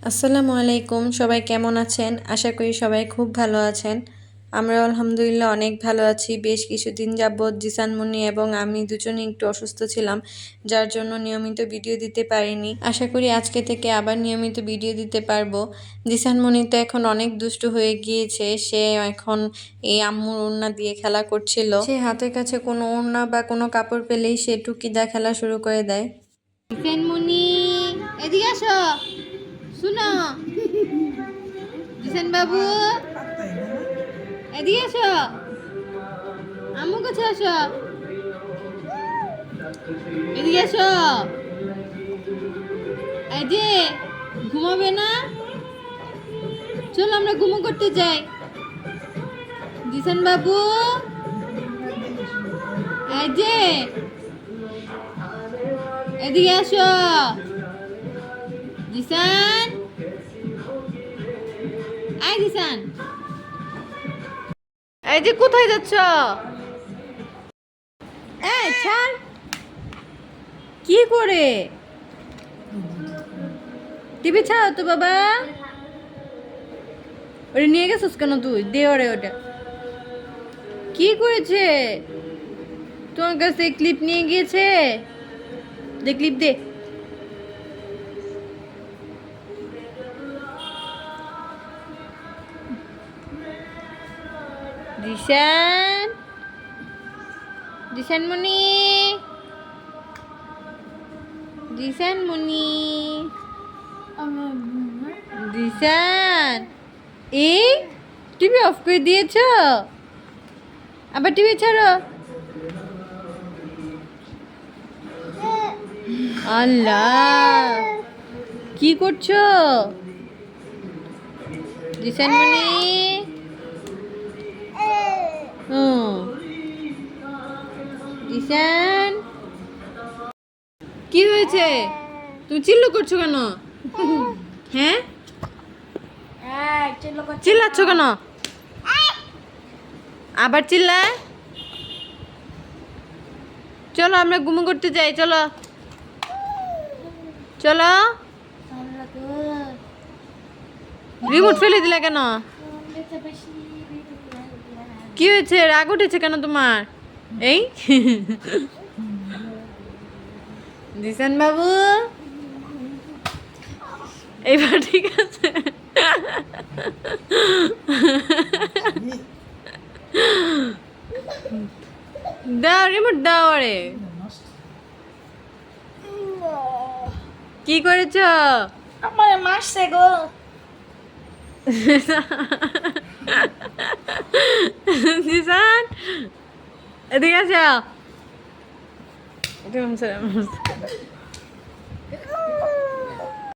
আসসালামু আলাইকুম, সবাই কেমন আছেন? আশা করি সবাই খুব ভালো আছেন। আমরা আলহামদুলিল্লাহ অনেক ভালো আছি। বেশ কিছুদিন যাবৎ জিসান মুন্নি এবং আমি দুজনেই একটু অসুস্থ ছিলাম, যার জন্য নিয়মিত ভিডিও দিতে পারিনি। আশা করি আজকে থেকে আবার নিয়মিত ভিডিও দিতে পারবো। জিসান মুন্নি তো এখন অনেক দুষ্টু হয়ে গিয়েছে। সে এখন এই আম্মুর ওড়না দিয়ে খেলা করছিল। সে হাতের কাছে কোনো ওড়না বা কোনো কাপড় পেলেই সে টুকিদা খেলা শুরু করে দেয়। জিসান মুন্নি এদিকে আসো, শুনো জিসান বাবু, এদিকে আসো, আম্মু কাছে আসো, এদিকে আসো। এই যে ঘুমাবে না, চলো আমরা ঘুমো করতে যাই। জিসান বাবু, এই যে এদিকে আসো। জিসান, আই জিসান, এই যে কোথায় যাচ্ছ? এই ছাড়, কি করে টিভি ছাড়ো তো বাবা। ওটা নিয়ে গেছিস কেন তুই? দে ওরে ওটা। কি করেছে? তোমার কাছে ক্লিপ নিয়ে গিয়েছে? দে ক্লিপ দে। জিসান, জিসান মুনি, জিসান মুনি, জিসান, এই টিভি অফ করে দিয়েছ? আবার টিভি ছাড়ো। আল্লাহ, কি করছো জিসান মুনি? জিসান, কি হয়েছে? তুমি চিল্লো করছো কেন? হ্যাঁ, চিল্লাচ্ছ কেন? আবার চিল্লায়? চলো আমরা ঘুমো করতে যাই, চলো চলো। রিমোট ফেলে দিলে কেন? কি হয়েছে? রাগ উঠেছে কেন তোমার? এই জিসান বাবু, এইবার ঠিক আছে? দাও রিমোট দাও। আরে কি করেছ? আমার মারছে গো। জিসান, এদিকে আসো।